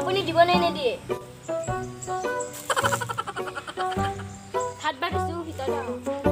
আপুনি দিবনে নিদিয়ে ভাত বাঢ়িছো ভিতৰত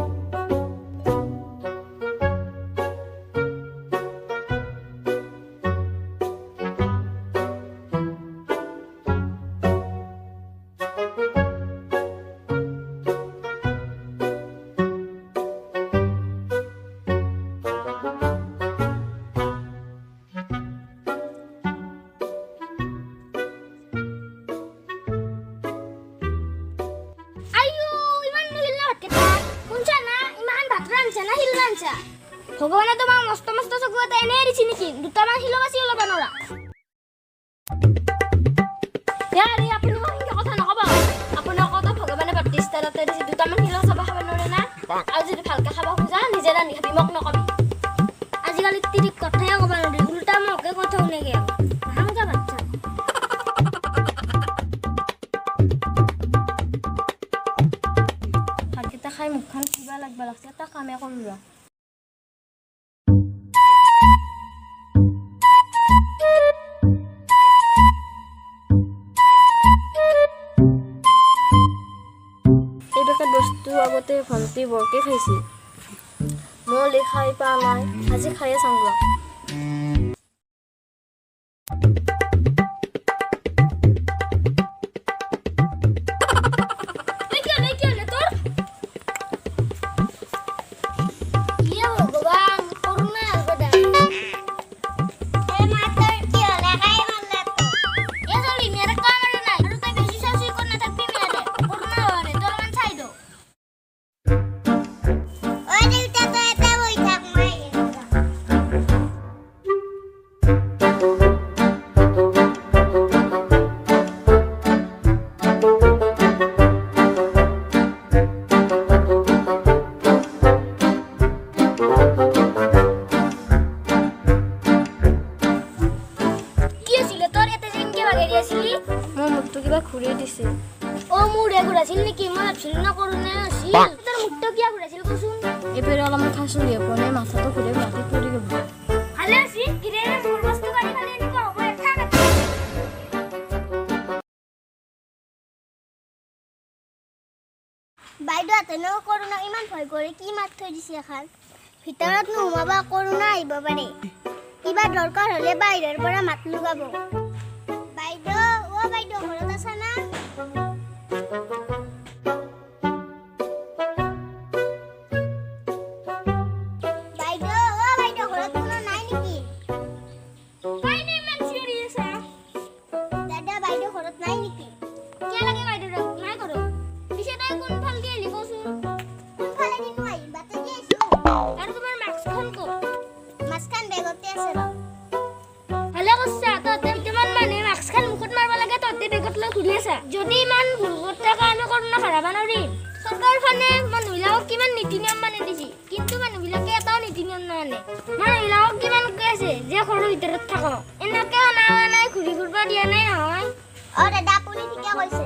ভগৱানে তোমাক মস্ত মস্ত চকু এটা এনে দিছে নেকি দুটামান হিলো বাছি ল'ব নৰা ইয়াৰি আপুনি মোক কি কথা নকব আপোনাৰ কথা ভগৱানে বাপ্তিস্তালতে দিছে দুটামান হিলো চাব খাব নৰে না আৰু যদি ভালকে খাব খোজা নিজে ৰান্ধি খাবি মোক নকবি আজিকালি তিৰি কথাই কব নৰি উল্টা মকে কথা শুনেগে ভাঙা বাচ্চা ভাতকেইটা খাই মুখখন কিবা লাগবা লাগছে এটা কামে কৰো ৰ আগতে ভন্টি বৰকে খাইছিল মই খাই পা নাই আজি খাইয়ে চাংগ বাইদেউ আতেনো কৰোনা ইমান ভয় কৰে কি মাত থৈ দিছে এখন ভিতৰত নোমাবা কৰোনা আহিব পাৰে কিবা দৰকাৰ হলে বাহিৰৰ পৰা মাত লগাব বাইদেউ ও বাইদেউ ঘৰত আছা না বাইদেউ ও বাইদেউ ঘৰত কোনো নাই নেকি বাইনে মান চিৰি আছে দাদা বাইদেউ ঘৰত নাই নেকি কি লাগে বাইদেউ নাই ঘৰত পিছে তাই কোন ফাল দিয়ে লিখোছো কোন ফালে দিনো আই বাতে দিছো আৰু তোমাৰ মাস্কখন কো মাস্কখন বেগতে আছে ৰ ভালে কৈছা ততে কিমান মানে মাস্কখন মুখত মাৰবা লাগে ততে বেগত লৈ ঘূৰি আছা যদি ইমান ভুলগতা কাম কৰনা হাৰাবা নৰি সরকার ফানে মানুহিলাক কিমান নীতি নিয়ম মানে দিছি কিন্তু মানুহিলাকে এটাও নীতি নিয়ম নামানে মানুহিলাক কিমান কৈছে যে ঘৰৰ ভিতৰত থাকো এনেকে নাই ঘূৰি ঘূৰবা দিয়া নাই নহয় দাদা আপুনি ঠিকে কৈছে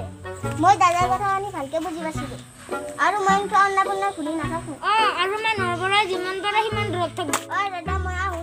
মই দাদাৰ কথা আনি ভালকে বুজি পাইছিলো আৰু মই অন্নপূৰ্ণা ঘূৰি নাথাকো আৰু মানুহৰ পৰা যিমান পাৰা সিমান দূৰত থাকো দাদা মই আহো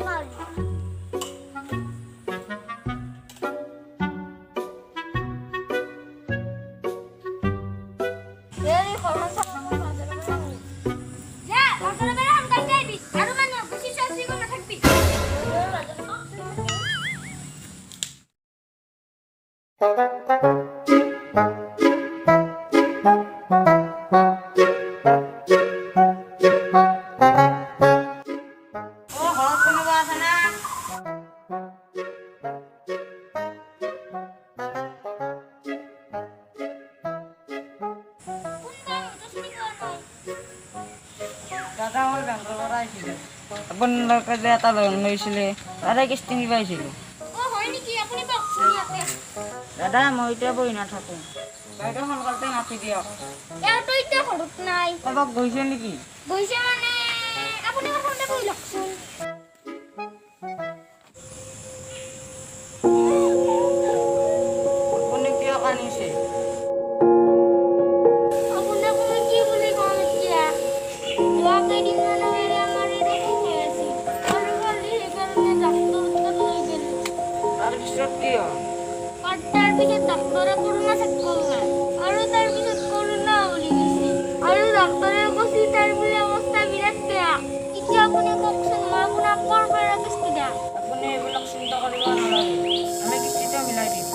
নহ'লে এটা লোন লৈছিলে তাৰে কিস্তি নিবাইছিলোঁ দাদা মই এতিয়া বহি নাথাকোঁ বাইদেউ সোনকালতে মাতি দিয়ক। ইয়াতো এতিয়া ঘৰত নাই। ক'ৰবাত গৈছে নেকি? গৈছে মানে আপুনি প্ৰথমতে কৈ লওকচোন। আপুনি কিয় কান্দিছে? আপোনাক মই কি বুলি কম এতিয়া? যোৱা কেইদিনমান ধৰি আমাৰ এইটো হৈ আছিল। আৰু কালি সেইকাৰণে ডাক্তৰ তাত লৈ গ'লো। তাৰপিছত কি হ'ল? তাৰপিছত ডাক্তৰে কৰোণা চেক কৰিলে। আৰু তাৰপিছত কৰোণা বুলি কৈছে। আৰু ডাক্তৰে কৈছে তাৰ বোলে অৱস্থা বিৰাট বেয়া। এতিয়া আপুনি কওকচোন মই আপোনাক ক'ৰ পৰা কিস্তি দিম? আপুনি এইবিলাক চিন্তা কৰিব নালাগে। আমি কিস্তিটো মিলাই দিম।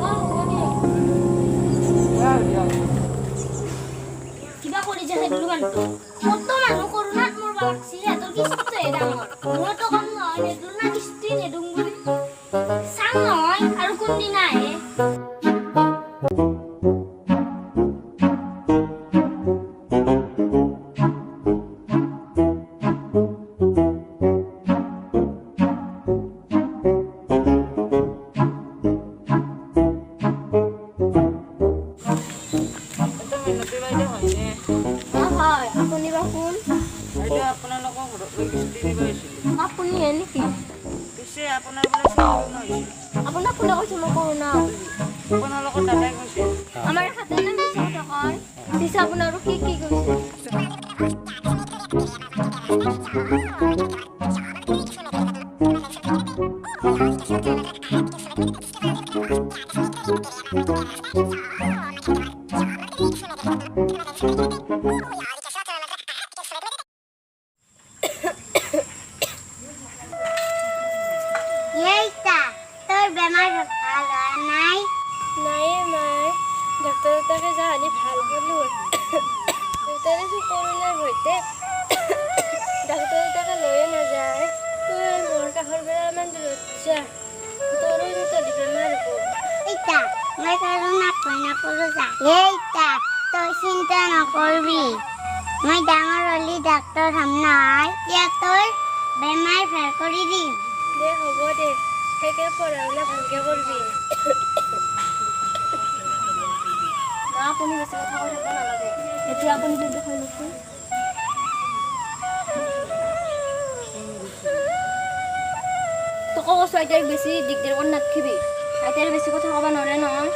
হ'ব দিয়ক। দিয়ক। কিবা কৰি যায় সেইটো মানুহটো। কত মানুহ কৰোণাত মৰবা লাগছি, সিহঁতৰ কিস্তিটোহে ডাঙৰ। মোৰতো কম নহয়, নেদো না কিস্তি নেদো বুলি। চাং নহয় আৰু কোনদিনা আহে। এইটো মিনতি বাইদেউ হয়নে? হয়, আপুনি বা কোন? বাইদেউ আপোনালোকৰ ঘৰত লৈ কিস্তি দিব আহিছিলোঁ। আপুনি হে নেকি? পিছে আপোনাৰ বোলে কৰোণা হৈছিল। আপোনাক কোনে কৈছে মই কৰোণা বুলি? আপোনালোকৰ দাদাই কৈছিল। আমাৰ খাতে নে মিছা কথা কয়? পিছে আপোনাৰ আৰু কি কৈছে? তোর বেমার ভালো নাই? নাই মাই, ডাক্তারের তাকে যাহানি ভাল বলু। দেউতারে যে করোনার হইতে ডাক্তারের তাকে লয়ে না যায়। তুই মোর কাহর বেড়া মান লজ্জা। তোরও যদি বেমার হবো। এইটা, মই করোনা কইনা করো যা। এইটা, তুই চিন্তা নকরবি। মই ডাঙর হলি ডাক্তার হাম নাই। ইয়া তোর বেমার ভাল কৰি দিম। দে হ'ব দে। সেইকে পঢ়া শুনা ভালকে কৰবি। মা আপুনি বেছি কথা কৈ থাকিব নালাগে। এতিয়া আপুনি কি দেখাই লওকচোন। তোকো কৈছো আইতাক বেছি দিগদাৰ কৰি নাথাকিবি। আইতাৰ বেছি কথা ক'ব নোৱাৰে নহয়।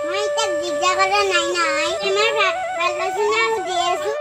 মই তাক দিগদাৰ কৰা নাই নহয়। আমাৰ ভাল লচনা সুধি আছো।